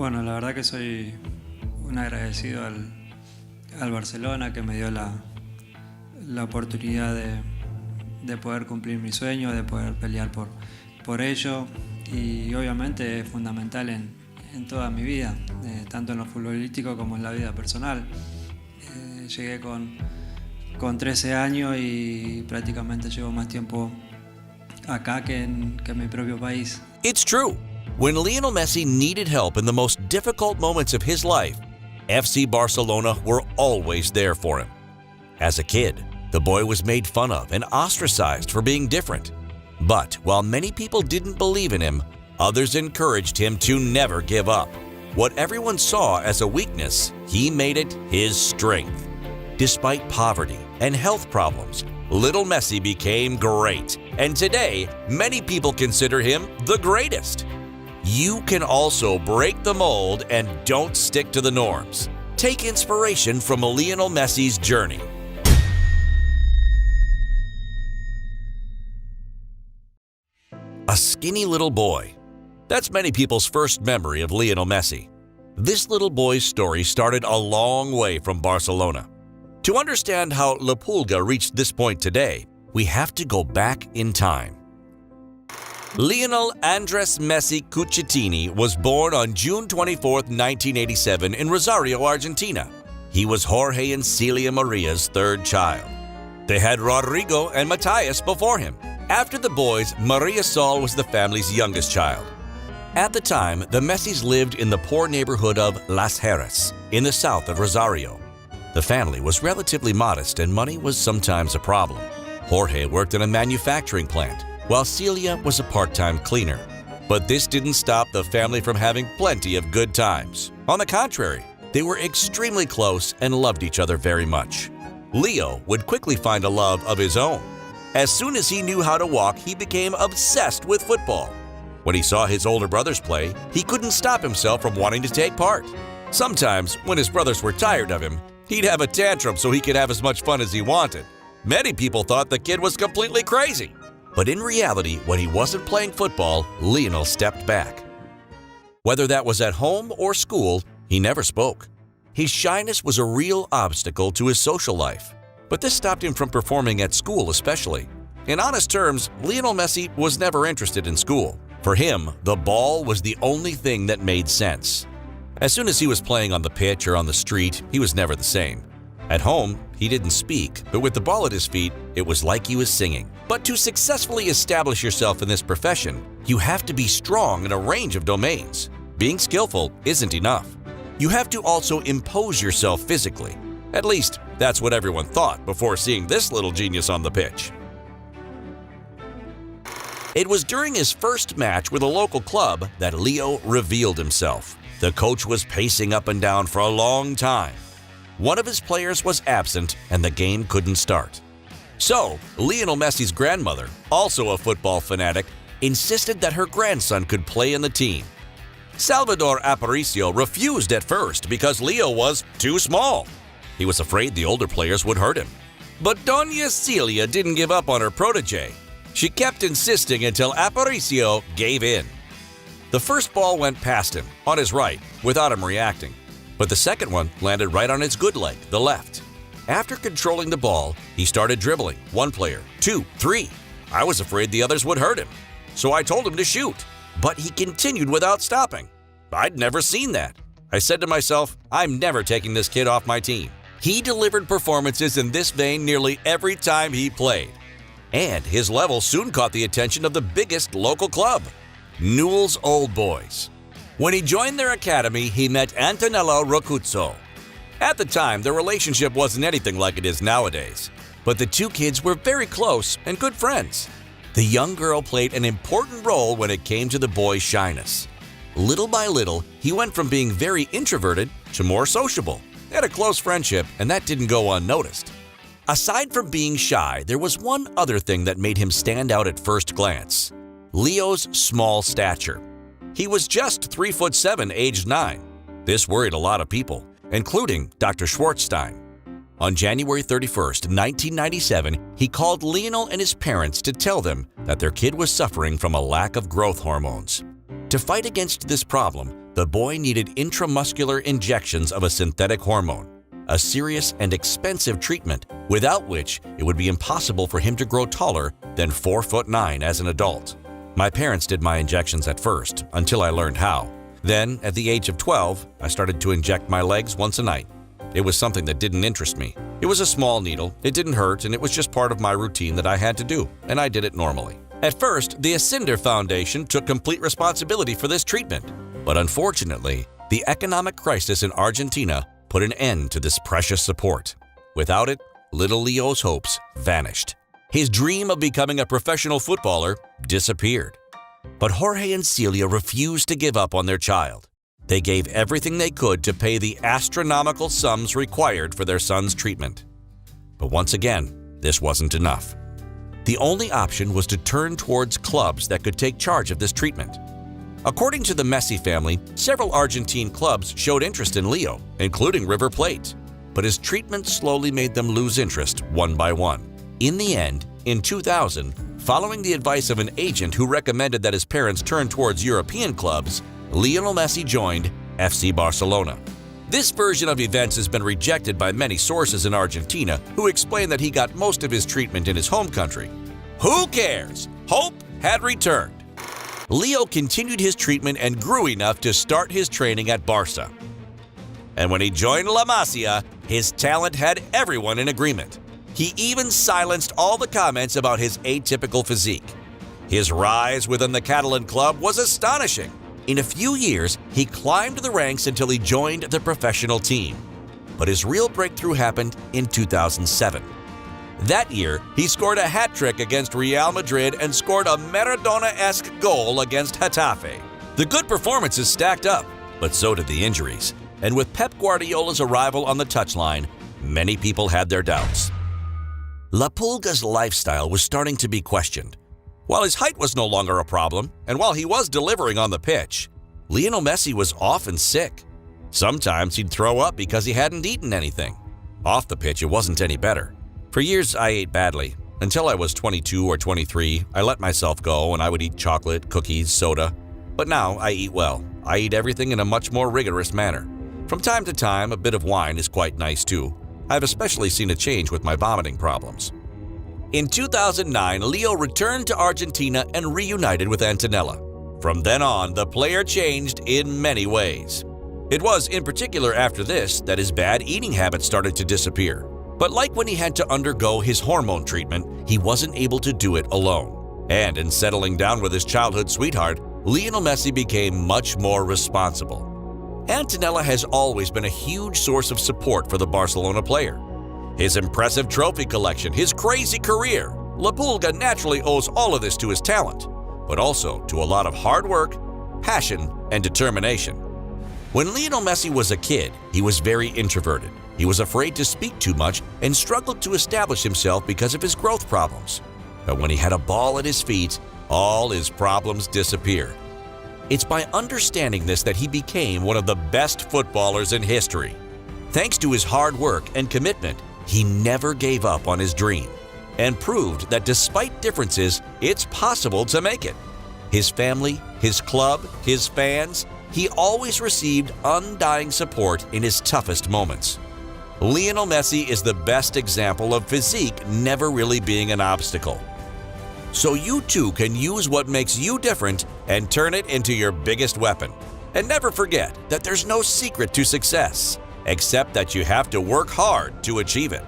Bueno, la verdad que soy un agradecido al Barcelona que me dio la oportunidad de poder cumplir mi sueño, de poder pelear por ello, y obviamente es fundamental en toda mi vida, tanto en lo futbolístico como en la vida personal. Llegué con 13 años y prácticamente llevo más tiempo acá que en mi propio país. It's true. When Lionel Messi needed help in the most difficult moments of his life, FC Barcelona were always there for him. As a kid, the boy was made fun of and ostracized for being different. But while many people didn't believe in him, others encouraged him to never give up. What everyone saw as a weakness, he made it his strength. Despite poverty and health problems, little Messi became great, and today, many people consider him the greatest. You can also break the mold and don't stick to the norms. Take inspiration from Lionel Messi's journey. A skinny little boy. That's many people's first memory of Lionel Messi. This little boy's story started a long way from Barcelona. To understand how La Pulga reached this point today, we have to go back in time. Lionel Andres Messi Cuccettini was born on June 24, 1987 in Rosario, Argentina. He was Jorge and Celia Maria's third child. They had Rodrigo and Matthias before him. After the boys, Maria Sol was the family's youngest child. At the time, the Messis lived in the poor neighborhood of Las Heras, in the south of Rosario. The family was relatively modest and money was sometimes a problem. Jorge worked in a manufacturing plant, while Celia was a part-time cleaner. But this didn't stop the family from having plenty of good times. On the contrary, they were extremely close and loved each other very much. Leo would quickly find a love of his own. As soon as he knew how to walk, he became obsessed with football. When he saw his older brothers play, he couldn't stop himself from wanting to take part. Sometimes, when his brothers were tired of him, he'd have a tantrum so he could have as much fun as he wanted. Many people thought the kid was completely crazy. But in reality, when he wasn't playing football, Lionel stepped back. Whether that was at home or school, he never spoke. His shyness was a real obstacle to his social life. But this stopped him from performing at school especially. In honest terms, Lionel Messi was never interested in school. For him, the ball was the only thing that made sense. As soon as he was playing on the pitch or on the street, he was never the same. At home, he didn't speak, but with the ball at his feet, it was like he was singing. But to successfully establish yourself in this profession, you have to be strong in a range of domains. Being skillful isn't enough. You have to also impose yourself physically. At least, that's what everyone thought before seeing this little genius on the pitch. It was during his first match with a local club that Leo revealed himself. The coach was pacing up and down for a long time. One of his players was absent and the game couldn't start. So, Lionel Messi's grandmother, also a football fanatic, insisted that her grandson could play in the team. Salvador Aparicio refused at first because Leo was too small. He was afraid the older players would hurt him. But Doña Celia didn't give up on her protege. She kept insisting until Aparicio gave in. The first ball went past him, on his right, without him reacting. But the second one landed right on his good leg, the left. After controlling the ball, he started dribbling. One player, two, three. I was afraid the others would hurt him, so I told him to shoot. But he continued without stopping. I'd never seen that. I said to myself, I'm never taking this kid off my team. He delivered performances in this vein nearly every time he played. And his level soon caught the attention of the biggest local club, Newell's Old Boys. When he joined their academy, he met Antonella Roccuzzo. At the time, their relationship wasn't anything like it is nowadays, but the two kids were very close and good friends. The young girl played an important role when it came to the boy's shyness. Little by little, he went from being very introverted to more sociable. They had a close friendship, and that didn't go unnoticed. Aside from being shy, there was one other thing that made him stand out at first glance: Leo's small stature. He was just 3'7", aged 9. This worried a lot of people, including Dr. Schwartzstein. On January 31st, 1997, he called Lionel and his parents to tell them that their kid was suffering from a lack of growth hormones. To fight against this problem, The boy needed intramuscular injections of a synthetic hormone, a serious and expensive treatment without which it would be impossible for him to grow taller than 4'9" as an adult. My parents did my injections at first until I learned how. Then, at the age of 12, I started to inject my legs once a night. It was something that didn't interest me. It was a small needle, it didn't hurt, and it was just part of my routine that I had to do, and I did it normally. At first, the Ascinder Foundation took complete responsibility for this treatment, but unfortunately, the economic crisis in Argentina put an end to this precious support. Without it, little Leo's hopes vanished. His dream of becoming a professional footballer disappeared. But Jorge and Celia refused to give up on their child. They gave everything they could to pay the astronomical sums required for their son's treatment. But once again, this wasn't enough. The only option was to turn towards clubs that could take charge of this treatment. According to the Messi family, several Argentine clubs showed interest in Leo, including River Plate. But his treatment slowly made them lose interest one by one. In the end, in 2000, following the advice of an agent who recommended that his parents turn towards European clubs, Lionel Messi joined FC Barcelona. This version of events has been rejected by many sources in Argentina who explain that he got most of his treatment in his home country. Who cares? Hope had returned. Leo continued his treatment and grew enough to start his training at Barca. And when he joined La Masia, his talent had everyone in agreement. He even silenced all the comments about his atypical physique. His rise within the Catalan club was astonishing. In a few years, he climbed the ranks until he joined the professional team. But his real breakthrough happened in 2007. That year, he scored a hat-trick against Real Madrid and scored a Maradona-esque goal against Getafe. The good performances stacked up, but so did the injuries. And with Pep Guardiola's arrival on the touchline, many people had their doubts. La Pulga's lifestyle was starting to be questioned. While his height was no longer a problem, and while he was delivering on the pitch, Lionel Messi was often sick. Sometimes he'd throw up because he hadn't eaten anything. Off the pitch, it wasn't any better. For years, I ate badly. Until I was 22 or 23, I let myself go and I would eat chocolate, cookies, soda. But now I eat well. I eat everything in a much more rigorous manner. From time to time, a bit of wine is quite nice too. I've especially seen a change with my vomiting problems. In 2009, Leo returned to Argentina and reunited with Antonella. From then on, the player changed in many ways. It was in particular after this that his bad eating habits started to disappear. But like when he had to undergo his hormone treatment, he wasn't able to do it alone. And in settling down with his childhood sweetheart, Lionel Messi became much more responsible. Antonella has always been a huge source of support for the Barcelona player. His impressive trophy collection, his crazy career. La Pulga naturally owes all of this to his talent, but also to a lot of hard work, passion, and determination. When Lionel Messi was a kid, he was very introverted. He was afraid to speak too much and struggled to establish himself because of his growth problems. But when he had a ball at his feet, all his problems disappeared. It's by understanding this that he became one of the best footballers in history. Thanks to his hard work and commitment, he never gave up on his dream and proved that despite differences, it's possible to make it. His family, his club, his fans, he always received undying support in his toughest moments. Lionel Messi is the best example of physique never really being an obstacle. So you too can use what makes you different and turn it into your biggest weapon. And never forget that there's no secret to success, except that you have to work hard to achieve it.